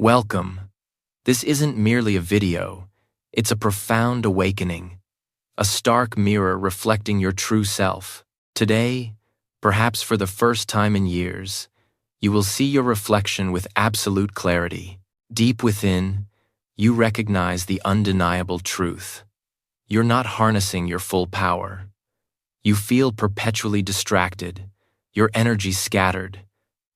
Welcome. This isn't merely a video, it's a profound awakening, a stark mirror reflecting your true self. Today, perhaps for the first time in years, you will see your reflection with absolute clarity. Deep within, you recognize the undeniable truth. You're not harnessing your full power. You feel perpetually distracted, your energy scattered,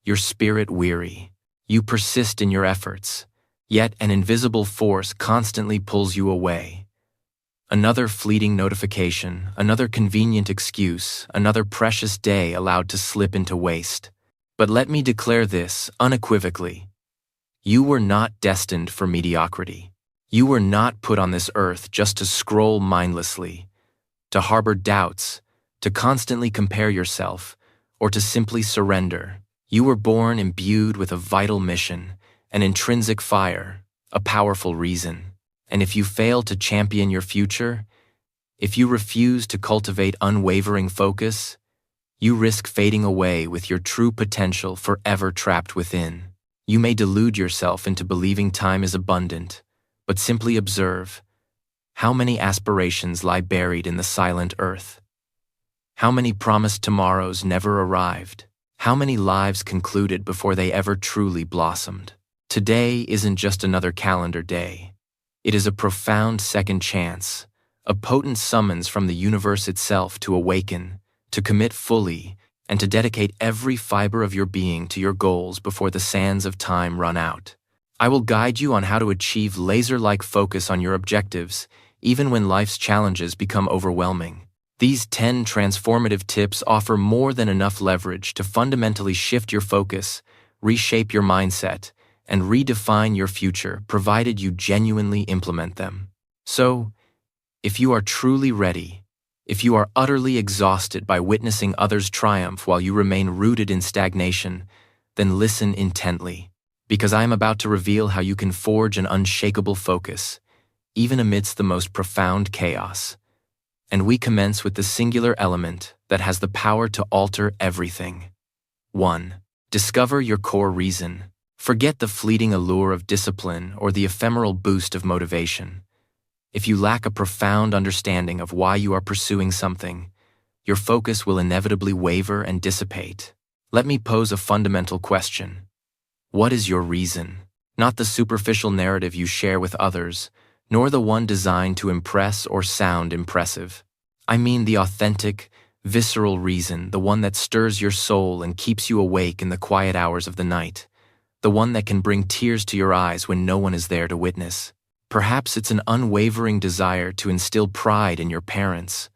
your spirit weary. You persist in your efforts, yet an invisible force constantly pulls you away. Another fleeting notification, another convenient excuse, another precious day allowed to slip into waste. But let me declare this unequivocally. You were not destined for mediocrity. You were not put on this earth just to scroll mindlessly, to harbor doubts, to constantly compare yourself, or to simply surrender. You were born imbued with a vital mission, an intrinsic fire, a powerful reason. And if you fail to champion your future, if you refuse to cultivate unwavering focus, you risk fading away with your true potential forever trapped within. You may delude yourself into believing time is abundant, but simply observe how many aspirations lie buried in the silent earth. How many promised tomorrows never arrived? How many lives concluded before they ever truly blossomed? Today isn't just another calendar day. It is a profound second chance, a potent summons from the universe itself to awaken, to commit fully, and to dedicate every fiber of your being to your goals before the sands of time run out. I will guide you on how to achieve laser-like focus on your objectives, even when life's challenges become overwhelming. These 10 transformative tips offer more than enough leverage to fundamentally shift your focus, reshape your mindset, and redefine your future, provided you genuinely implement them. So, if you are truly ready, if you are utterly exhausted by witnessing others triumph while you remain rooted in stagnation, then listen intently, because I am about to reveal how you can forge an unshakable focus, even amidst the most profound chaos. And we commence with the singular element that has the power to alter everything. 1. Discover your core reason. Forget the fleeting allure of discipline or the ephemeral boost of motivation. If you lack a profound understanding of why you are pursuing something, your focus will inevitably waver and dissipate. Let me pose a fundamental question. What is your reason? Not the superficial narrative you share with others, nor the one designed to impress or sound impressive. I mean the authentic, visceral reason, the one that stirs your soul and keeps you awake in the quiet hours of the night, the one that can bring tears to your eyes when no one is there to witness. Perhaps it's an unwavering desire to instill pride in your parents,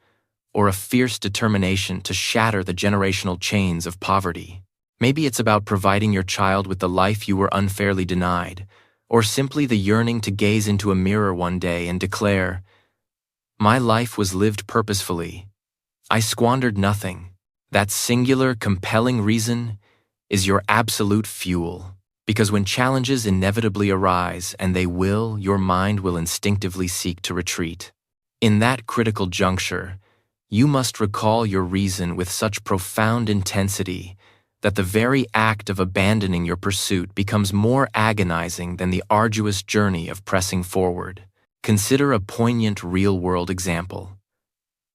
or a fierce determination to shatter the generational chains of poverty. Maybe it's about providing your child with the life you were unfairly denied, or simply the yearning to gaze into a mirror one day and declare, "My life was lived purposefully. I squandered nothing." That singular, compelling reason is your absolute fuel. Because when challenges inevitably arise, and they will, your mind will instinctively seek to retreat. In that critical juncture, you must recall your reason with such profound intensity that the very act of abandoning your pursuit becomes more agonizing than the arduous journey of pressing forward. Consider a poignant real-world example.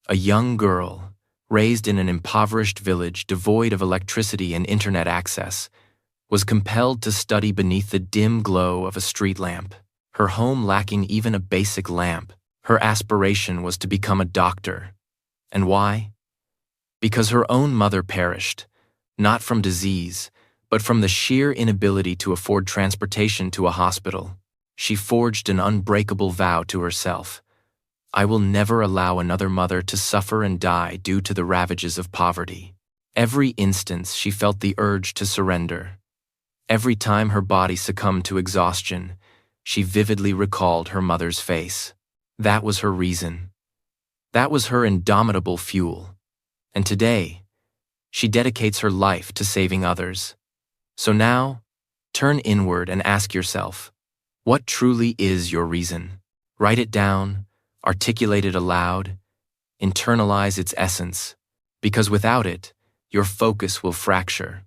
A young girl, raised in an impoverished village devoid of electricity and internet access, was compelled to study beneath the dim glow of a street lamp. Her home lacking even a basic lamp, her aspiration was to become a doctor. And why? Because her own mother perished, not from disease, but from the sheer inability to afford transportation to a hospital. She forged an unbreakable vow to herself. I will never allow another mother to suffer and die due to the ravages of poverty. Every instance she felt the urge to surrender. Every time her body succumbed to exhaustion, she vividly recalled her mother's face. That was her reason. That was her indomitable fuel. And today, she dedicates her life to saving others. So now, turn inward and ask yourself, what truly is your reason? Write it down, articulate it aloud, internalize its essence, because without it, your focus will fracture.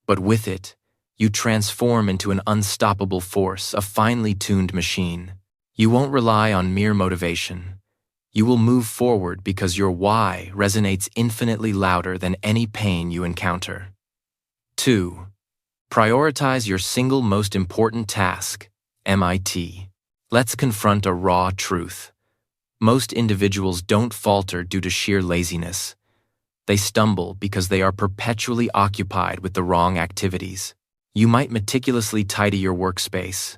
But with it, You transform into an unstoppable force, a finely tuned machine. You won't rely on mere motivation. You will move forward because your why resonates infinitely louder than any pain you encounter. 2. Prioritize your single most important task, MIT. Let's confront a raw truth. Most individuals don't falter due to sheer laziness. They stumble because they are perpetually occupied with the wrong activities. You might meticulously tidy your workspace,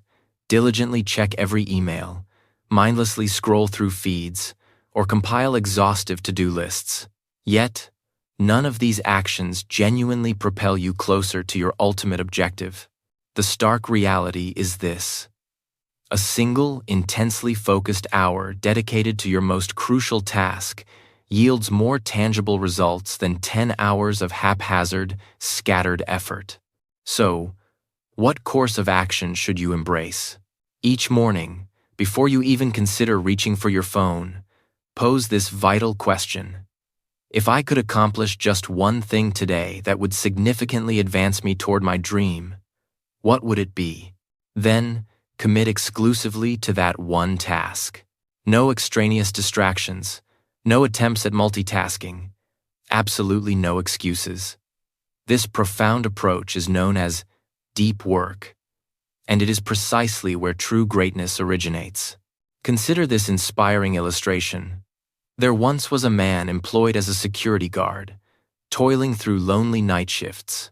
diligently check every email, mindlessly scroll through feeds, or compile exhaustive to-do lists. Yet, none of these actions genuinely propel you closer to your ultimate objective. The stark reality is this: a single, intensely focused hour dedicated to your most crucial task yields more tangible results than 10 hours of haphazard, scattered effort. So, what course of action should you embrace? Each morning, before you even consider reaching for your phone, pose this vital question: if I could accomplish just one thing today that would significantly advance me toward my dream, what would it be? Then, commit exclusively to that one task. No extraneous distractions, no attempts at multitasking, absolutely no excuses. This profound approach is known as deep work, and it is precisely where true greatness originates. Consider this inspiring illustration. There once was a man employed as a security guard, toiling through lonely night shifts,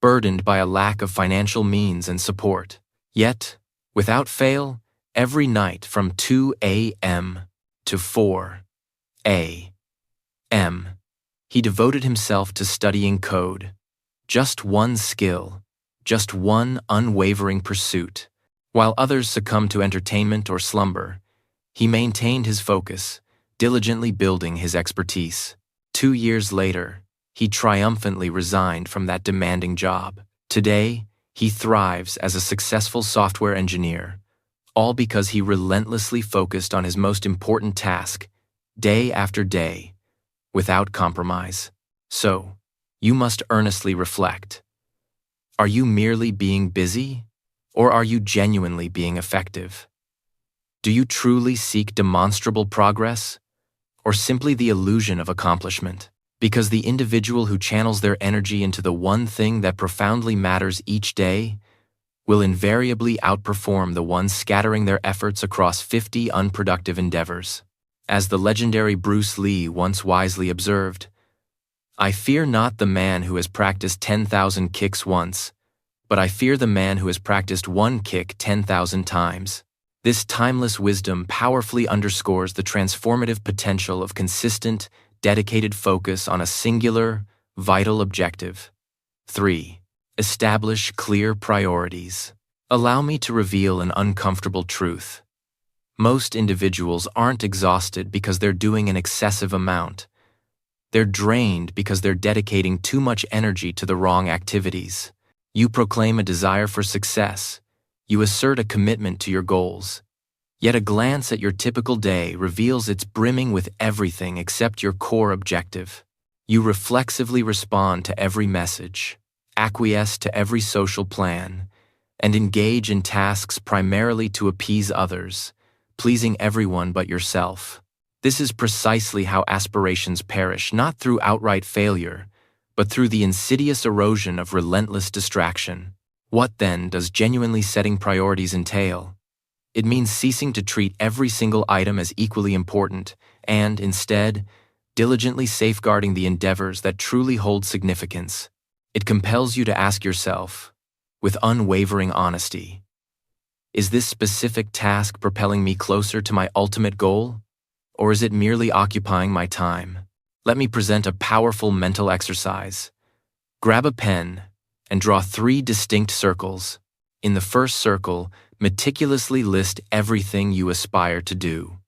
burdened by a lack of financial means and support. Yet, without fail, every night from 2 a.m. to 4 a.m., he devoted himself to studying code. Just one skill, just one unwavering pursuit. While others succumbed to entertainment or slumber, he maintained his focus, diligently building his expertise. 2 years later, he triumphantly resigned from that demanding job. Today, he thrives as a successful software engineer, all because he relentlessly focused on his most important task, day after day, without compromise. So, you must earnestly reflect. Are you merely being busy, or are you genuinely being effective? Do you truly seek demonstrable progress, or simply the illusion of accomplishment? Because the individual who channels their energy into the one thing that profoundly matters each day will invariably outperform the one scattering their efforts across 50 unproductive endeavors. As the legendary Bruce Lee once wisely observed, "I fear not the man who has practiced 10,000 kicks once, but I fear the man who has practiced one kick 10,000 times." This timeless wisdom powerfully underscores the transformative potential of consistent, dedicated focus on a singular, vital objective. 3. Establish clear priorities. Allow me to reveal an uncomfortable truth. Most individuals aren't exhausted because they're doing an excessive amount. They're drained because they're dedicating too much energy to the wrong activities. You proclaim a desire for success. You assert a commitment to your goals. Yet a glance at your typical day reveals it's brimming with everything except your core objective. You reflexively respond to every message, acquiesce to every social plan, and engage in tasks primarily to appease others, pleasing everyone but yourself. This is precisely how aspirations perish, not through outright failure, but through the insidious erosion of relentless distraction. What then does genuinely setting priorities entail? It means ceasing to treat every single item as equally important and, instead, diligently safeguarding the endeavors that truly hold significance. It compels you to ask yourself, with unwavering honesty, is this specific task propelling me closer to my ultimate goal, or is it merely occupying my time? Let me present a powerful mental exercise. Grab a pen and draw 3 distinct circles. In the first circle, meticulously list everything you aspire to do.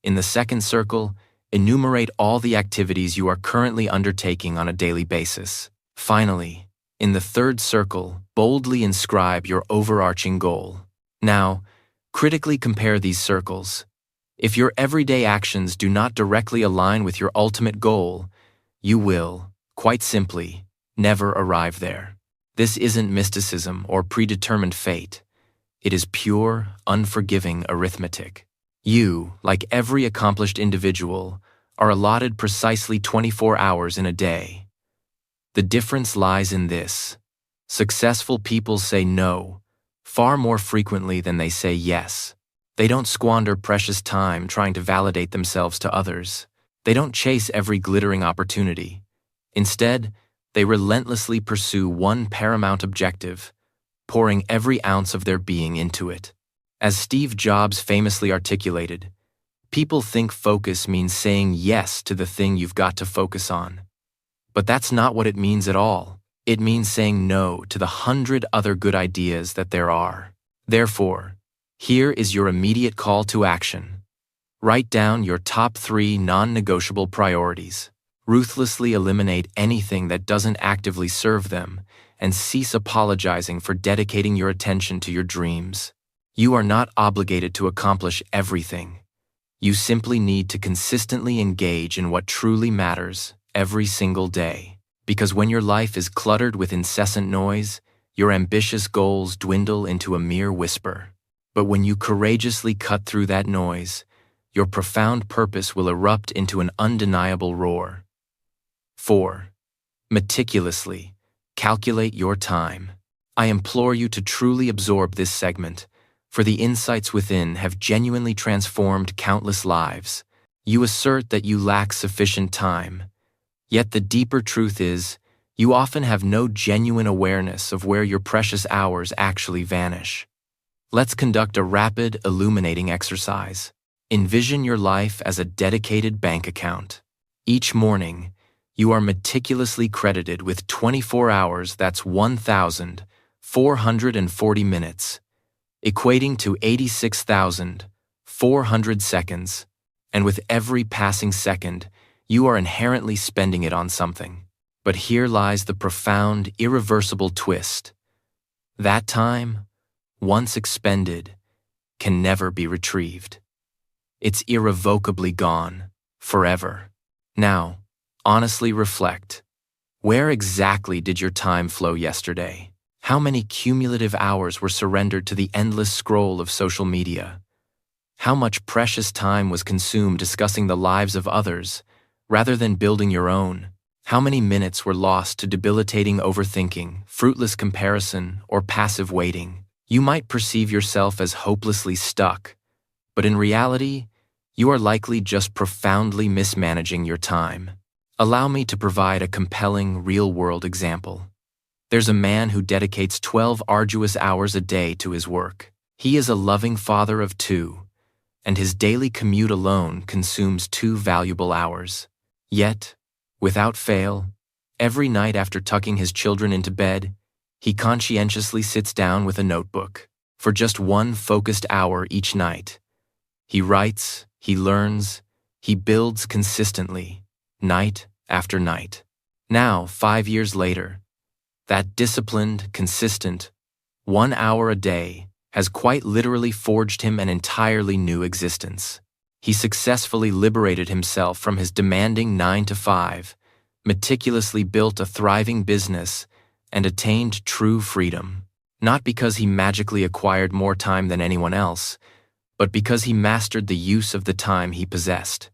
In the second circle, enumerate all the activities you are currently undertaking on a daily basis. Finally, in the third circle, boldly inscribe your overarching goal. Now, critically compare these circles. If your everyday actions do not directly align with your ultimate goal, you will, quite simply, never arrive there. This isn't mysticism or predetermined fate. It is pure, unforgiving arithmetic. You, like every accomplished individual, are allotted precisely 24 hours in a day. The difference lies in this. Successful people say no far more frequently than they say yes. They don't squander precious time trying to validate themselves to others. They don't chase every glittering opportunity. Instead, they relentlessly pursue one paramount objective, pouring every ounce of their being into it. As Steve Jobs famously articulated, people think focus means saying yes to the thing you've got to focus on. But that's not what it means at all. It means saying no to the 100 other good ideas that there are. Therefore, here is your immediate call to action. Write down your top 3 non-negotiable priorities. Ruthlessly eliminate anything that doesn't actively serve them, and cease apologizing for dedicating your attention to your dreams. You are not obligated to accomplish everything. You simply need to consistently engage in what truly matters every single day. Because when your life is cluttered with incessant noise, your ambitious goals dwindle into a mere whisper. But when you courageously cut through that noise, your profound purpose will erupt into an undeniable roar. 4. Meticulously calculate your time. I implore you to truly absorb this segment, for the insights within have genuinely transformed countless lives. You assert that you lack sufficient time, yet the deeper truth is, you often have no genuine awareness of where your precious hours actually vanish. Let's conduct a rapid, illuminating exercise. Envision your life as a dedicated bank account. Each morning, you are meticulously credited with 24 hours, that's 1,440 minutes, equating to 86,400 seconds, and with every passing second, you are inherently spending it on something. But here lies the profound, irreversible twist. That time, once expended, can never be retrieved. It's irrevocably gone, forever. Now, honestly reflect. Where exactly did your time flow yesterday? How many cumulative hours were surrendered to the endless scroll of social media? How much precious time was consumed discussing the lives of others, rather than building your own? How many minutes were lost to debilitating overthinking, fruitless comparison, or passive waiting? You might perceive yourself as hopelessly stuck, but in reality, you are likely just profoundly mismanaging your time. Allow me to provide a compelling, real-world example. There's a man who dedicates 12 arduous hours a day to his work. He is a loving father of 2, and his daily commute alone consumes 2 valuable hours. Yet, without fail, every night after tucking his children into bed, he conscientiously sits down with a notebook. For just 1 focused hour each night, he writes, he learns, he builds consistently, night after night. Now, 5 years later, that disciplined, consistent, 1 hour a day has quite literally forged him an entirely new existence. He successfully liberated himself from his demanding 9-to-5, meticulously built a thriving business, and attained true freedom. Not because he magically acquired more time than anyone else, but because he mastered the use of the time he possessed.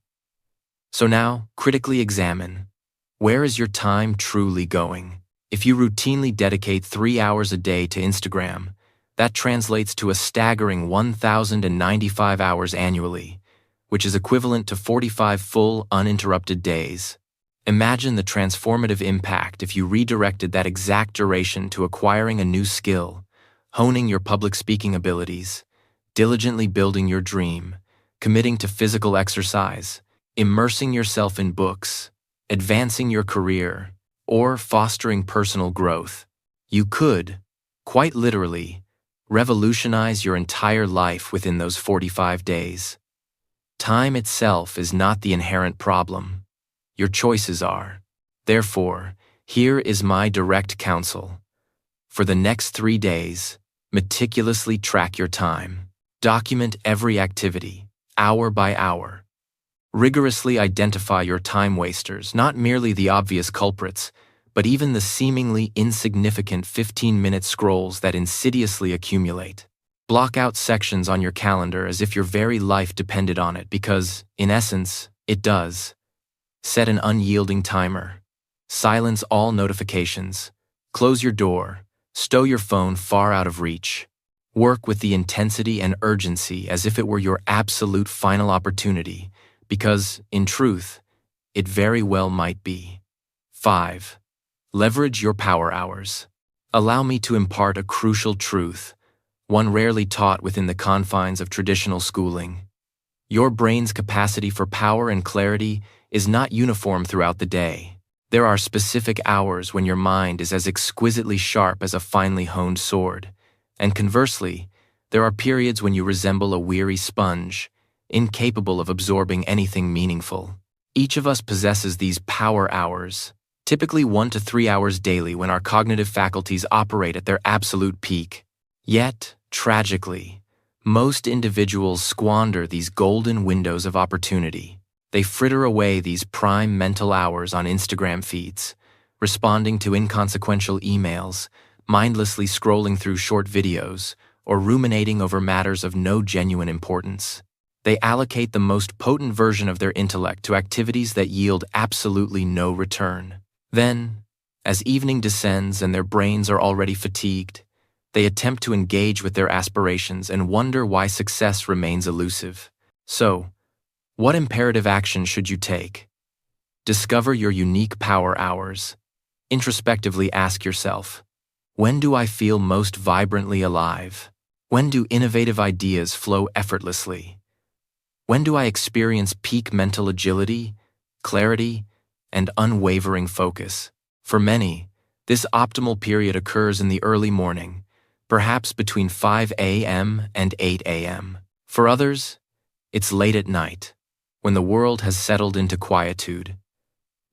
So now, critically examine, where is your time truly going? If you routinely dedicate 3 hours a day to Instagram, that translates to a staggering 1,095 hours annually, which is equivalent to 45 full, uninterrupted days. Imagine the transformative impact if you redirected that exact duration to acquiring a new skill, honing your public speaking abilities, diligently building your dream, committing to physical exercise, immersing yourself in books, advancing your career, or fostering personal growth. You could, quite literally, revolutionize your entire life within those 45 days. Time itself is not the inherent problem. Your choices are. Therefore, here is my direct counsel. For the next 3 days, meticulously track your time. Document every activity, hour by hour. Rigorously identify your time wasters, not merely the obvious culprits, but even the seemingly insignificant 15-minute scrolls that insidiously accumulate. Block out sections on your calendar as if your very life depended on it because, in essence, it does. Set an unyielding timer. Silence all notifications. Close your door. Stow your phone far out of reach. Work with the intensity and urgency as if it were your absolute final opportunity, because, in truth, it very well might be. 5. Leverage your power hours. Allow me to impart a crucial truth, one rarely taught within the confines of traditional schooling. Your brain's capacity for power and clarity is not uniform throughout the day. There are specific hours when your mind is as exquisitely sharp as a finely honed sword, and conversely, there are periods when you resemble a weary sponge, incapable of absorbing anything meaningful. Each of us possesses these power hours, typically 1 to 3 hours daily when our cognitive faculties operate at their absolute peak. Yet, tragically, most individuals squander these golden windows of opportunity. They fritter away these prime mental hours on Instagram feeds, responding to inconsequential emails, mindlessly scrolling through short videos, or ruminating over matters of no genuine importance. They allocate the most potent version of their intellect to activities that yield absolutely no return. Then, as evening descends and their brains are already fatigued, they attempt to engage with their aspirations and wonder why success remains elusive. So, what imperative action should you take? Discover your unique power hours. Introspectively ask yourself, when do I feel most vibrantly alive? When do innovative ideas flow effortlessly? When do I experience peak mental agility, clarity, and unwavering focus? For many, this optimal period occurs in the early morning, perhaps between 5 a.m. and 8 a.m. For others, it's late at night, when the world has settled into quietude.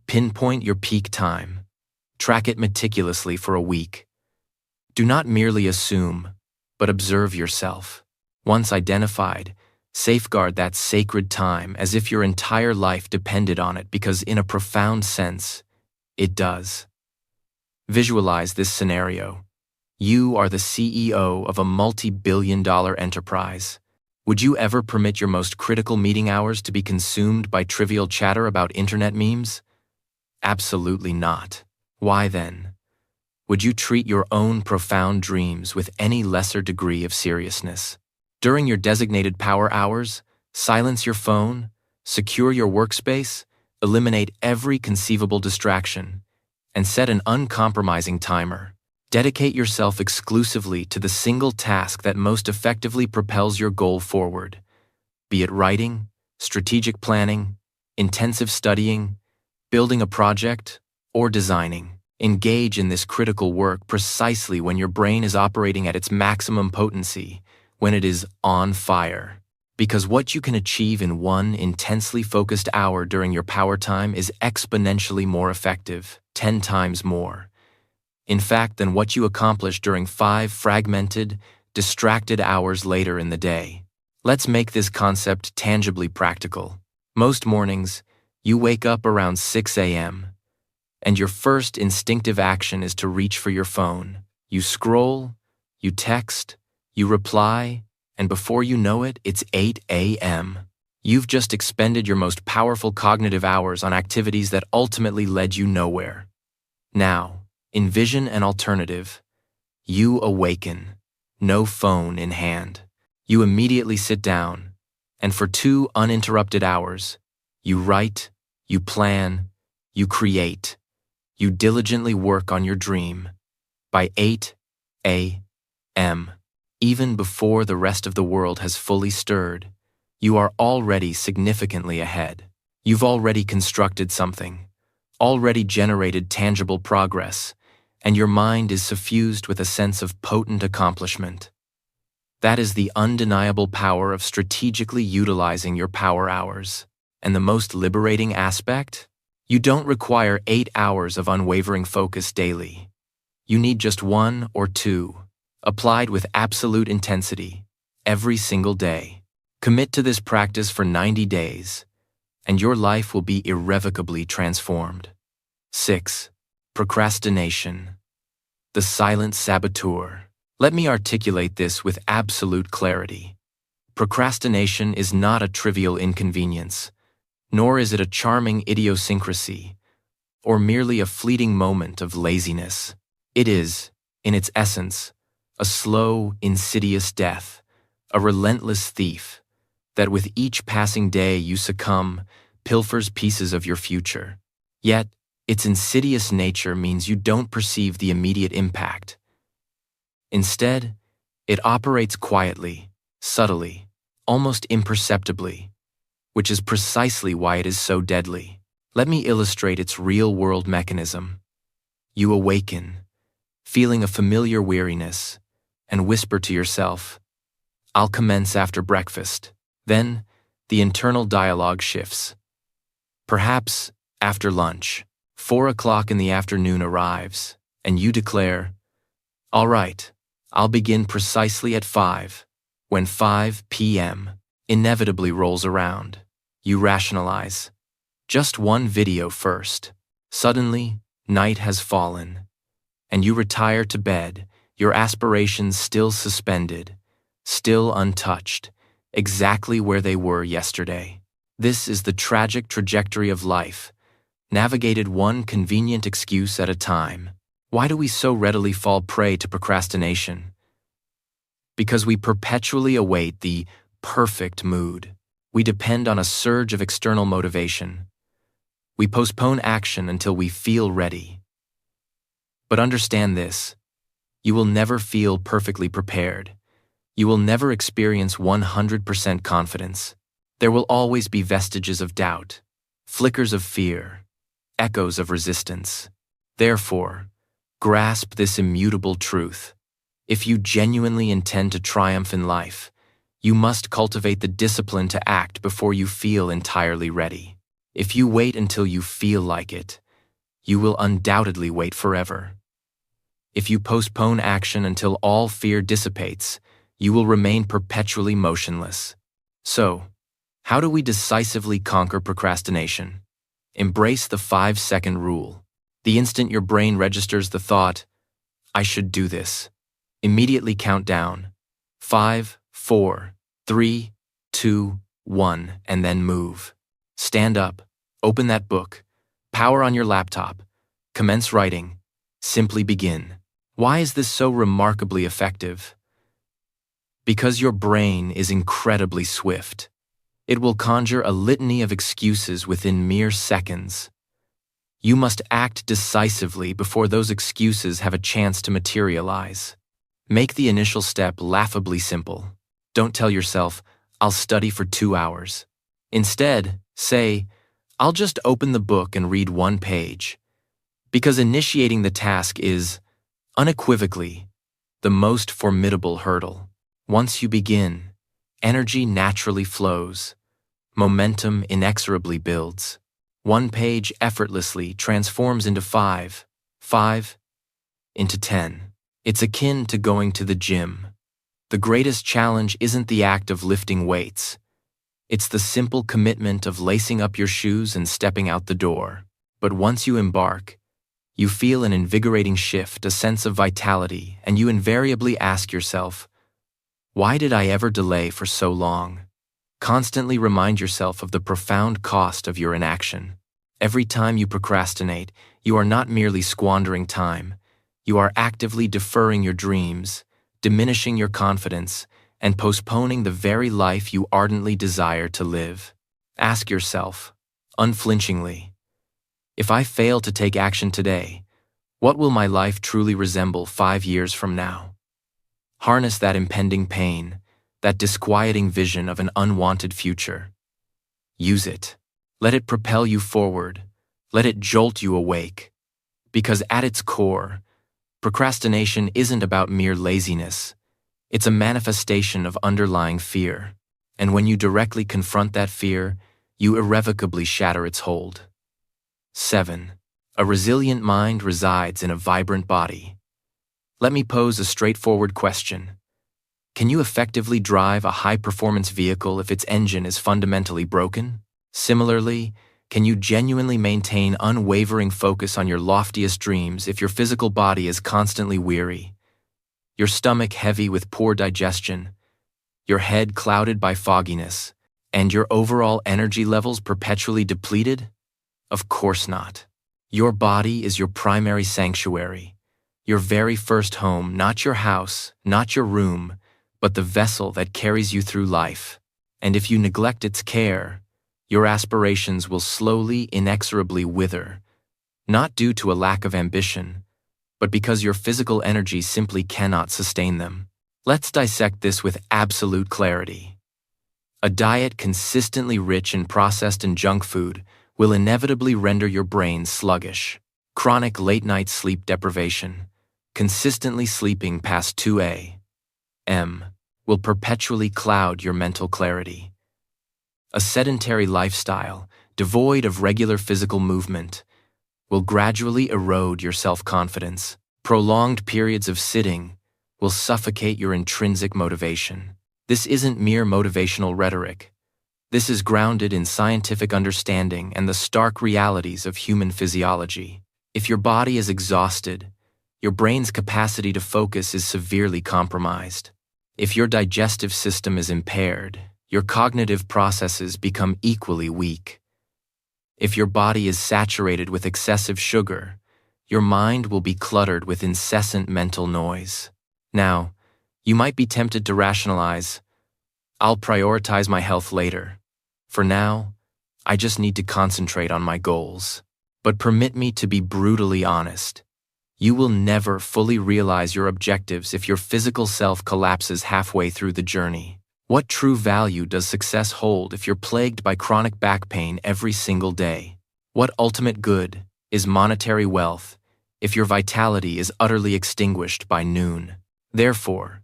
Pinpoint your peak time. Track it meticulously for a week. Do not merely assume, but observe yourself. Once identified, safeguard that sacred time as if your entire life depended on it because, in a profound sense, it does. Visualize this scenario. You are the CEO of a multi-billion-dollar enterprise. Would you ever permit your most critical meeting hours to be consumed by trivial chatter about internet memes? Absolutely not. Why then? Would you treat your own profound dreams with any lesser degree of seriousness? During your designated power hours, silence your phone, secure your workspace, eliminate every conceivable distraction, and set an uncompromising timer. Dedicate yourself exclusively to the single task that most effectively propels your goal forward, be it writing, strategic planning, intensive studying, building a project, or designing. Engage in this critical work precisely when your brain is operating at its maximum potency, when it is on fire. Because what you can achieve in one intensely focused hour during your power time is exponentially more effective, 10 times more, in fact, than what you accomplish during 5 fragmented, distracted hours later in the day. Let's make this concept tangibly practical. Most mornings, you wake up around 6 a.m., and your first instinctive action is to reach for your phone. You scroll, you text, you reply, and before you know it, it's 8 a.m. You've just expended your most powerful cognitive hours on activities that ultimately led you nowhere. Now, envision an alternative. You awaken, no phone in hand. You immediately sit down, and for 2 uninterrupted hours, you write, you plan, you create. You diligently work on your dream. By 8 a.m., even before the rest of the world has fully stirred, you are already significantly ahead. You've already constructed something, already generated tangible progress, and your mind is suffused with a sense of potent accomplishment. That is the undeniable power of strategically utilizing your power hours. And the most liberating aspect? You don't require 8 hours of unwavering focus daily. You need just 1 or 2, applied with absolute intensity, every single day. Commit to this practice for 90 days, and your life will be irrevocably transformed. 6. Procrastination, the silent saboteur. Let me articulate this with absolute clarity. Procrastination is not a trivial inconvenience, nor is it a charming idiosyncrasy, or merely a fleeting moment of laziness. It is, in its essence, a slow, insidious death, a relentless thief, that with each passing day you succumb, pilfers pieces of your future. Yet, its insidious nature means you don't perceive the immediate impact. Instead, it operates quietly, subtly, almost imperceptibly, which is precisely why it is so deadly. Let me illustrate its real-world mechanism. You awaken, feeling a familiar weariness, and whisper to yourself, "I'll commence after breakfast." Then, the internal dialogue shifts. Perhaps, after lunch, 4 o'clock in the afternoon arrives, and you declare, "All right, I'll begin precisely at 5. When 5 p.m. inevitably rolls around, you rationalize. Just one video first. Suddenly, night has fallen, and you retire to bed, your aspirations still suspended, still untouched, exactly where they were yesterday. This is the tragic trajectory of life, navigated one convenient excuse at a time. Why do we so readily fall prey to procrastination? Because we perpetually await the perfect mood. We depend on a surge of external motivation. We postpone action until we feel ready. But understand this: you will never feel perfectly prepared. You will never experience 100% confidence. There will always be vestiges of doubt, flickers of fear, echoes of resistance. Therefore, grasp this immutable truth. If you genuinely intend to triumph in life, you must cultivate the discipline to act before you feel entirely ready. If you wait until you feel like it, you will undoubtedly wait forever. If you postpone action until all fear dissipates, you will remain perpetually motionless. So, how do we decisively conquer procrastination? Embrace the 5-second rule. The instant your brain registers the thought, "I should do this," immediately count down. 5, 4, 3, 2, 1, and then move. Stand up, open that book, power on your laptop, commence writing, simply begin. Why is this so remarkably effective? Because your brain is incredibly swift. It will conjure a litany of excuses within mere seconds. You must act decisively before those excuses have a chance to materialize. Make the initial step laughably simple. Don't tell yourself, "I'll study for 2 hours." Instead, say, "I'll just open the book and read 1 page." Because initiating the task is, unequivocally, the most formidable hurdle. Once you begin, energy naturally flows. Momentum inexorably builds. 1 page effortlessly transforms into 5, 5 into 10. It's akin to going to the gym. The greatest challenge isn't the act of lifting weights. It's the simple commitment of lacing up your shoes and stepping out the door. But once you embark, you feel an invigorating shift, a sense of vitality, and you invariably ask yourself, "Why did I ever delay for so long?" Constantly remind yourself of the profound cost of your inaction. Every time you procrastinate, you are not merely squandering time. You are actively deferring your dreams, diminishing your confidence, and postponing the very life you ardently desire to live. Ask yourself, unflinchingly, if I fail to take action today, what will my life truly resemble 5 years from now? Harness that impending pain, that disquieting vision of an unwanted future. Use it. Let it propel you forward. Let it jolt you awake. Because at its core, procrastination isn't about mere laziness. It's a manifestation of underlying fear. And when you directly confront that fear, you irrevocably shatter its hold. 7. A resilient mind resides in a vibrant body. Let me pose a straightforward question. Can you effectively drive a high-performance vehicle if its engine is fundamentally broken? Similarly, Can you genuinely maintain unwavering focus on your loftiest dreams if your physical body is constantly weary, your stomach heavy with poor digestion, your head clouded by fogginess, and your overall energy levels perpetually depleted? Of course not. Your body is your primary sanctuary, your very first home, not your house, not your room, but the vessel that carries you through life. And if you neglect its care, your aspirations will slowly, inexorably wither, not due to a lack of ambition, but because your physical energy simply cannot sustain them. Let's dissect this with absolute clarity. A diet consistently rich in processed and junk food will inevitably render your brain sluggish. Chronic late-night sleep deprivation, consistently sleeping past 2 a.m., will perpetually cloud your mental clarity. A sedentary lifestyle, devoid of regular physical movement, will gradually erode your self-confidence. Prolonged periods of sitting will suffocate your intrinsic motivation. This isn't mere motivational rhetoric. This is grounded in scientific understanding and the stark realities of human physiology. If your body is exhausted, your brain's capacity to focus is severely compromised. If your digestive system is impaired, your cognitive processes become equally weak. If your body is saturated with excessive sugar, your mind will be cluttered with incessant mental noise. Now, you might be tempted to rationalize, "I'll prioritize my health later. For now, I just need to concentrate on my goals." But permit me to be brutally honest. You will never fully realize your objectives if your physical self collapses halfway through the journey. What true value does success hold if you're plagued by chronic back pain every single day? What ultimate good is monetary wealth if your vitality is utterly extinguished by noon? Therefore,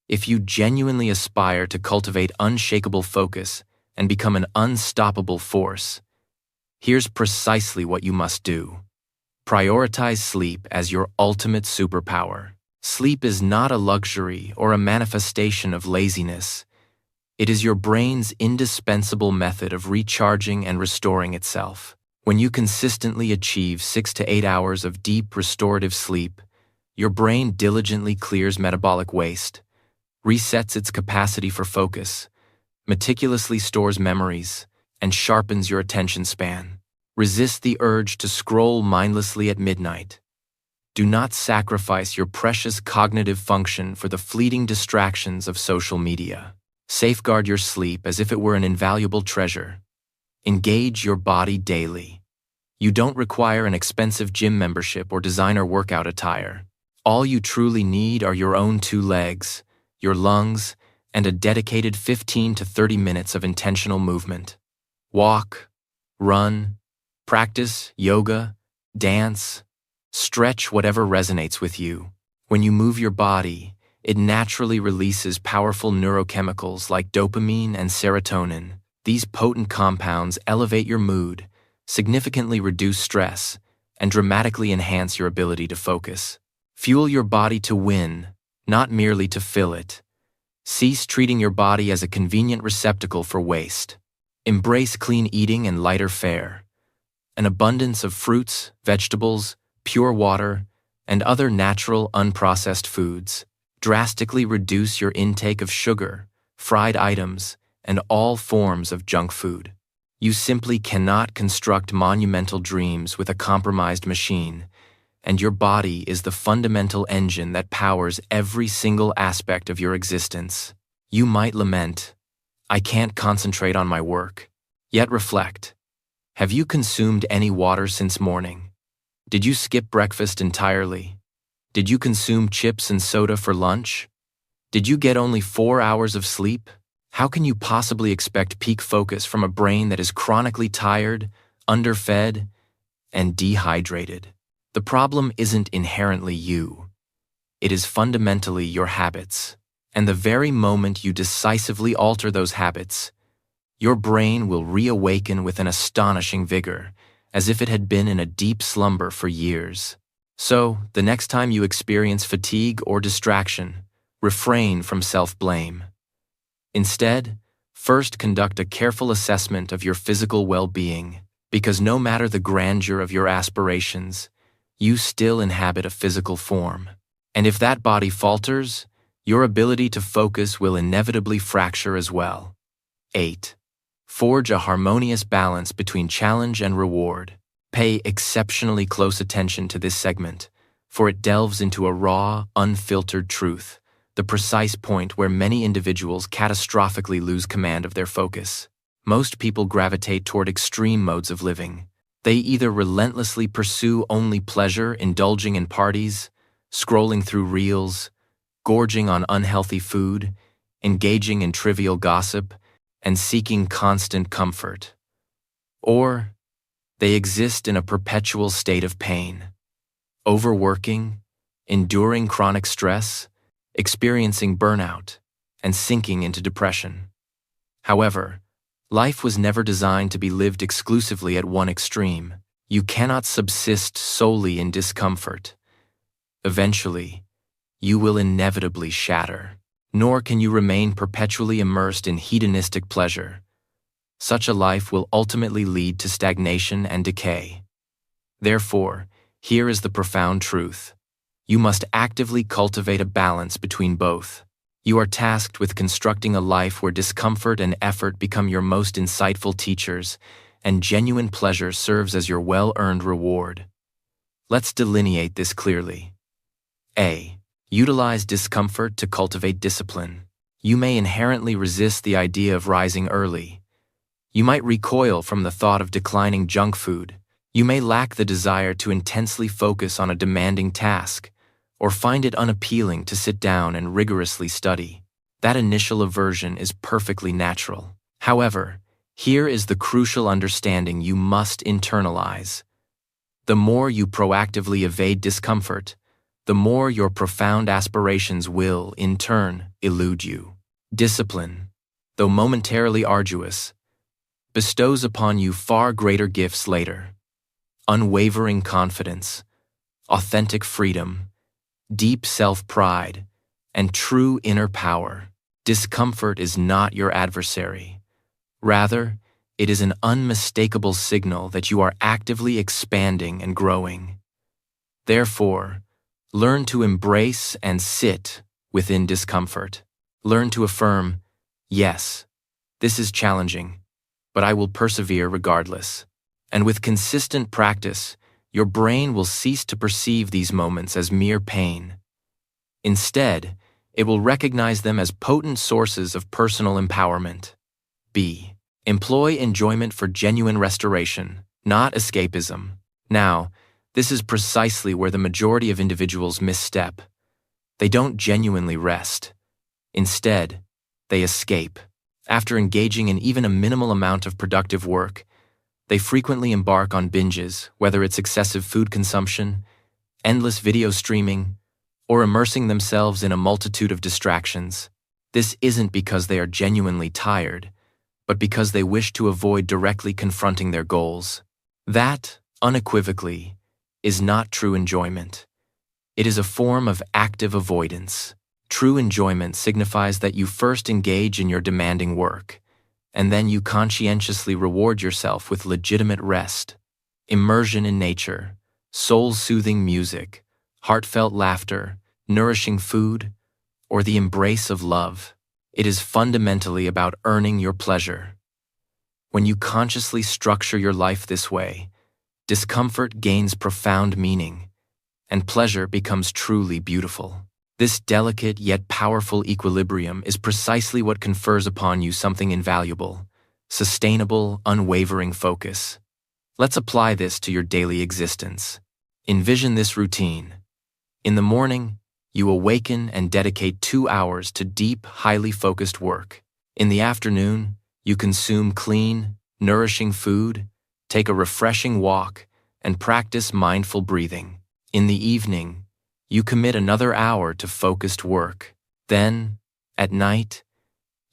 if you genuinely aspire to cultivate unshakable focus and become an unstoppable force, here's precisely what you must do. Prioritize sleep as your ultimate superpower. Sleep is not a luxury or a manifestation of laziness. It is your brain's indispensable method of recharging and restoring itself. When you consistently achieve 6 to 8 hours of deep restorative sleep, your brain diligently clears metabolic waste, resets its capacity for focus, meticulously stores memories, and sharpens your attention span. Resist the urge to scroll mindlessly at midnight. Do not sacrifice your precious cognitive function for the fleeting distractions of social media. Safeguard your sleep as if it were an invaluable treasure. Engage your body daily. You don't require an expensive gym membership or designer workout attire. All you truly need are your own 2 legs, your lungs, and a dedicated 15 to 30 minutes of intentional movement. Walk, run, practice yoga, dance, stretch, whatever resonates with you. When you move your body, it naturally releases powerful neurochemicals like dopamine and serotonin. These potent compounds elevate your mood, significantly reduce stress, and dramatically enhance your ability to focus. Fuel your body to win, not merely to fill it. Cease treating your body as a convenient receptacle for waste. Embrace clean eating and lighter fare. An abundance of fruits, vegetables, pure water, and other natural, unprocessed foods. Drastically reduce your intake of sugar, fried items, and all forms of junk food. You simply cannot construct monumental dreams with a compromised machine, and your body is the fundamental engine that powers every single aspect of your existence. You might lament, "I can't concentrate on my work." Yet reflect. Have you consumed any water since morning? Did you skip breakfast entirely? Did you consume chips and soda for lunch? Did you get only 4 hours of sleep? How can you possibly expect peak focus from a brain that is chronically tired, underfed, and dehydrated? The problem isn't inherently you. It is fundamentally your habits. And the very moment you decisively alter those habits, your brain will reawaken with an astonishing vigor, as if it had been in a deep slumber for years. So, the next time you experience fatigue or distraction, refrain from self-blame. Instead, first conduct a careful assessment of your physical well-being. Because no matter the grandeur of your aspirations, you still inhabit a physical form. And if that body falters, your ability to focus will inevitably fracture as well. 8. Forge a harmonious balance between challenge and reward. Pay exceptionally close attention to this segment, for it delves into a raw, unfiltered truth, the precise point where many individuals catastrophically lose command of their focus. Most people gravitate toward extreme modes of living. They either relentlessly pursue only pleasure, indulging in parties, scrolling through reels, gorging on unhealthy food, engaging in trivial gossip, and seeking constant comfort. Or they exist in a perpetual state of pain, overworking, enduring chronic stress, experiencing burnout, and sinking into depression. However, life was never designed to be lived exclusively at one extreme. You cannot subsist solely in discomfort. Eventually, you will inevitably shatter. Nor can you remain perpetually immersed in hedonistic pleasure. Such a life will ultimately lead to stagnation and decay. Therefore, here is the profound truth. You must actively cultivate a balance between both. You are tasked with constructing a life where discomfort and effort become your most insightful teachers, and genuine pleasure serves as your well-earned reward. Let's delineate this clearly. A. Utilize discomfort to cultivate discipline. You may inherently resist the idea of rising early. You might recoil from the thought of declining junk food. You may lack the desire to intensely focus on a demanding task, or find it unappealing to sit down and rigorously study. That initial aversion is perfectly natural. However, here is the crucial understanding you must internalize. The more you proactively evade discomfort, the more your profound aspirations will, in turn, elude you. Discipline, though momentarily arduous, bestows upon you far greater gifts later. Unwavering confidence, authentic freedom, deep self-pride, and true inner power. Discomfort is not your adversary. Rather, it is an unmistakable signal that you are actively expanding and growing. Therefore, learn to embrace and sit within discomfort. Learn to affirm, yes, this is challenging, but I will persevere regardless. And with consistent practice, your brain will cease to perceive these moments as mere pain. Instead, it will recognize them as potent sources of personal empowerment. B. Employ enjoyment for genuine restoration, not escapism. Now, this is precisely where the majority of individuals misstep. They don't genuinely rest. Instead, they escape. After engaging in even a minimal amount of productive work, they frequently embark on binges, whether it's excessive food consumption, endless video streaming, or immersing themselves in a multitude of distractions. This isn't because they are genuinely tired, but because they wish to avoid directly confronting their goals. That, unequivocally, is not true enjoyment. It is a form of active avoidance. True enjoyment signifies that you first engage in your demanding work, and then you conscientiously reward yourself with legitimate rest, immersion in nature, soul-soothing music, heartfelt laughter, nourishing food, or the embrace of love. It is fundamentally about earning your pleasure. When you consciously structure your life this way, discomfort gains profound meaning, and pleasure becomes truly beautiful. This delicate yet powerful equilibrium is precisely what confers upon you something invaluable, sustainable, unwavering focus. Let's apply this to your daily existence. Envision this routine. In the morning, you awaken and dedicate 2 hours to deep, highly focused work. In the afternoon, you consume clean, nourishing food, take a refreshing walk, and practice mindful breathing. In the evening, you commit another hour to focused work. Then, at night,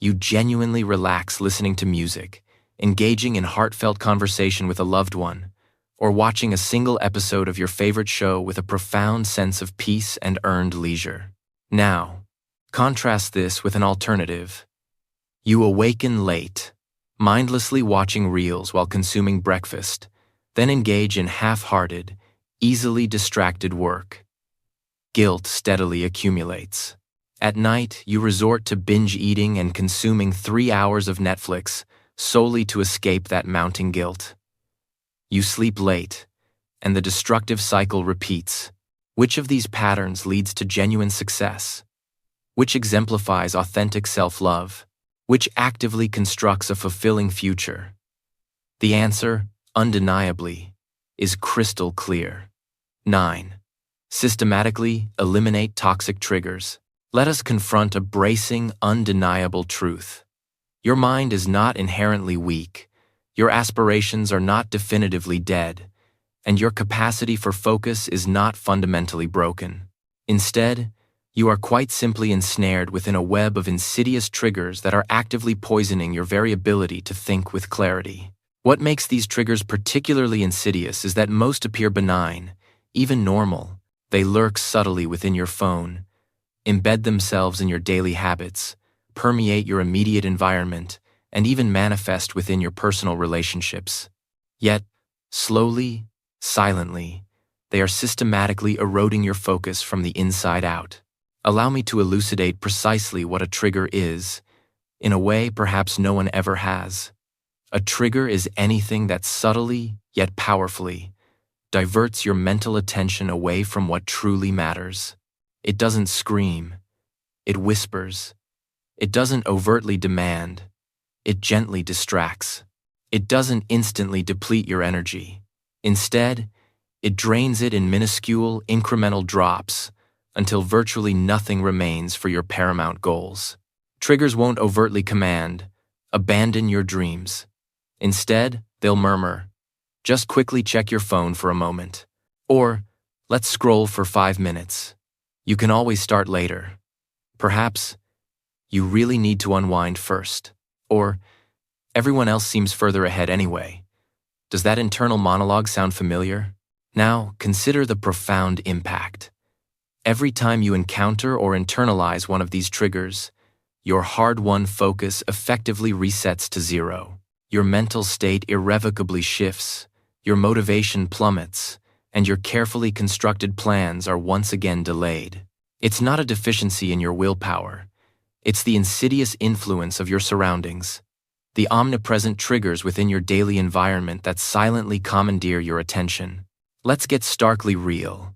you genuinely relax listening to music, engaging in heartfelt conversation with a loved one, or watching a single episode of your favorite show with a profound sense of peace and earned leisure. Now, contrast this with an alternative. You awaken late, Mindlessly watching reels while consuming breakfast, then engage in half-hearted, easily distracted work. Guilt steadily accumulates. At night, you resort to binge eating and consuming 3 hours of Netflix solely to escape that mounting guilt. You sleep late, and the destructive cycle repeats. Which of these patterns leads to genuine success? Which exemplifies authentic self-love? Which actively constructs a fulfilling future? The answer, undeniably, is crystal clear. 9. Systematically eliminate toxic triggers. Let us confront a bracing, undeniable truth. Your mind is not inherently weak, your aspirations are not definitively dead, and your capacity for focus is not fundamentally broken. Instead, you are quite simply ensnared within a web of insidious triggers that are actively poisoning your very ability to think with clarity. What makes these triggers particularly insidious is that most appear benign, even normal. They lurk subtly within your phone, embed themselves in your daily habits, permeate your immediate environment, and even manifest within your personal relationships. Yet, slowly, silently, they are systematically eroding your focus from the inside out. Allow me to elucidate precisely what a trigger is, in a way perhaps no one ever has. A trigger is anything that subtly, yet powerfully, diverts your mental attention away from what truly matters. It doesn't scream. It whispers. It doesn't overtly demand. It gently distracts. It doesn't instantly deplete your energy. Instead, it drains it in minuscule, incremental drops until virtually nothing remains for your paramount goals. Triggers won't overtly command, abandon your dreams. Instead, they'll murmur, just quickly check your phone for a moment. Or, let's scroll for 5 minutes. You can always start later. Perhaps, you really need to unwind first. Or, everyone else seems further ahead anyway. Does that internal monologue sound familiar? Now, consider the profound impact. Every time you encounter or internalize one of these triggers, your hard-won focus effectively resets to zero. Your mental state irrevocably shifts, your motivation plummets, and your carefully constructed plans are once again delayed. It's not a deficiency in your willpower. It's the insidious influence of your surroundings, the omnipresent triggers within your daily environment that silently commandeer your attention. Let's get starkly real.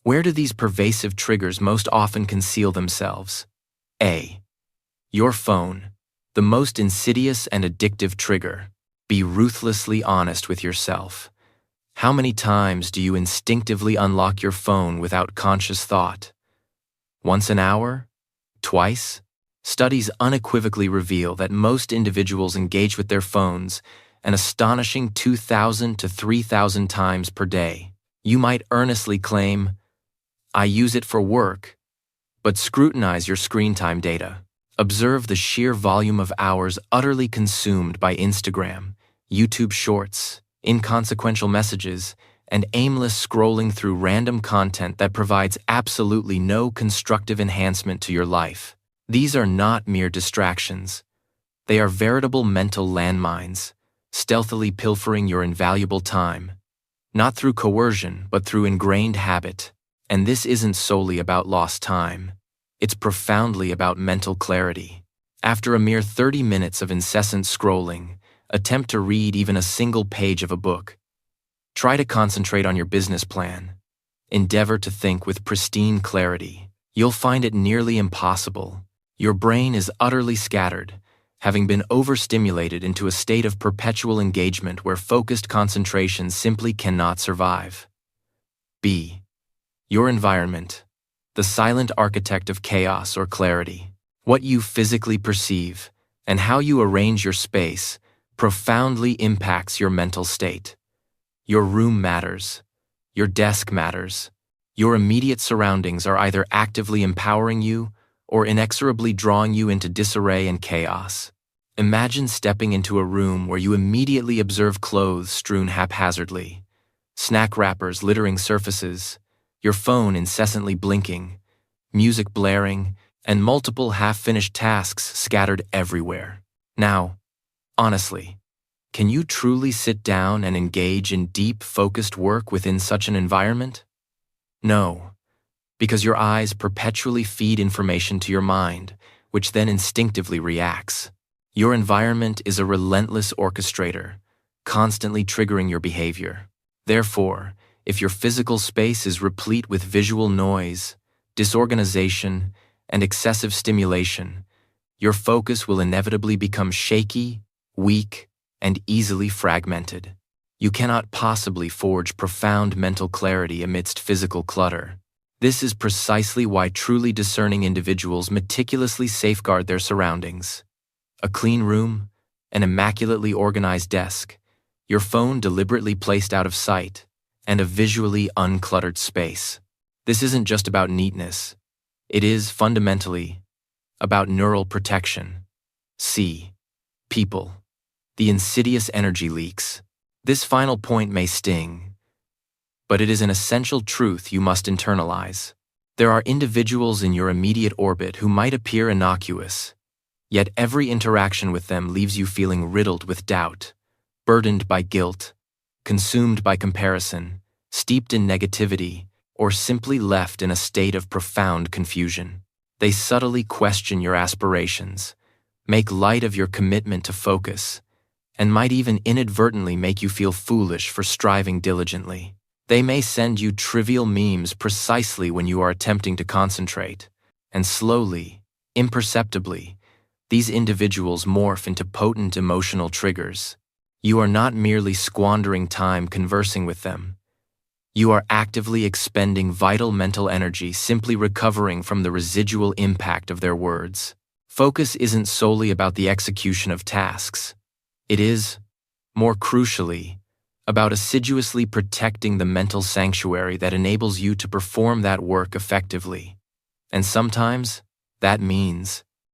Where do these pervasive triggers most often conceal themselves? A. Your phone, the most insidious and addictive trigger. Be ruthlessly honest with yourself. How many times do you instinctively unlock your phone without conscious thought? Once an hour? Twice? Studies unequivocally reveal that most individuals engage with their phones an astonishing 2,000 to 3,000 times per day. You might earnestly claim, I use it for work, but scrutinize your screen time data. Observe the sheer volume of hours utterly consumed by Instagram, YouTube Shorts, inconsequential messages, and aimless scrolling through random content that provides absolutely no constructive enhancement to your life. These are not mere distractions. They are veritable mental landmines, stealthily pilfering your invaluable time, not through coercion, but through ingrained habit. And this isn't solely about lost time. It's profoundly about mental clarity. After a mere 30 minutes of incessant scrolling, attempt to read even a single page of a book. Try to concentrate on your business plan. Endeavor to think with pristine clarity. You'll find it nearly impossible. Your brain is utterly scattered, having been overstimulated into a state of perpetual engagement where focused concentration simply cannot survive. B. Your environment, the silent architect of chaos or clarity. What you physically perceive and how you arrange your space profoundly impacts your mental state. Your room matters. Your desk matters. Your immediate surroundings are either actively empowering you or inexorably drawing you into disarray and chaos. Imagine stepping into a room where you immediately observe clothes strewn haphazardly, snack wrappers littering surfaces, your phone incessantly blinking, music blaring, and multiple half-finished tasks scattered everywhere. Now, Honestly, can you truly sit down and engage in deep, focused work within such an environment? No, because your eyes perpetually feed information to your mind, which then instinctively reacts. Your environment is a relentless orchestrator, constantly triggering your behavior. Therefore, if your physical space is replete with visual noise, disorganization, and excessive stimulation, your focus will inevitably become shaky, weak, and easily fragmented. You cannot possibly forge profound mental clarity amidst physical clutter. This is precisely why truly discerning individuals meticulously safeguard their surroundings. A clean room, an immaculately organized desk, your phone deliberately placed out of sight, and a visually uncluttered space. This isn't just about neatness. It is, fundamentally, about neural protection. C. People. The insidious energy leaks. This final point may sting, but it is an essential truth you must internalize. There are individuals in your immediate orbit who might appear innocuous, yet every interaction with them leaves you feeling riddled with doubt, burdened by guilt, consumed by comparison, steeped in negativity, or simply left in a state of profound confusion. They subtly question your aspirations, make light of your commitment to focus, and might even inadvertently make you feel foolish for striving diligently. They may send you trivial memes precisely when you are attempting to concentrate, and slowly, imperceptibly, these individuals morph into potent emotional triggers. You are not merely squandering time conversing with them. You are actively expending vital mental energy simply recovering from the residual impact of their words. Focus isn't solely about the execution of tasks. It is, more crucially, about assiduously protecting the mental sanctuary that enables you to perform that work effectively. And sometimes, that means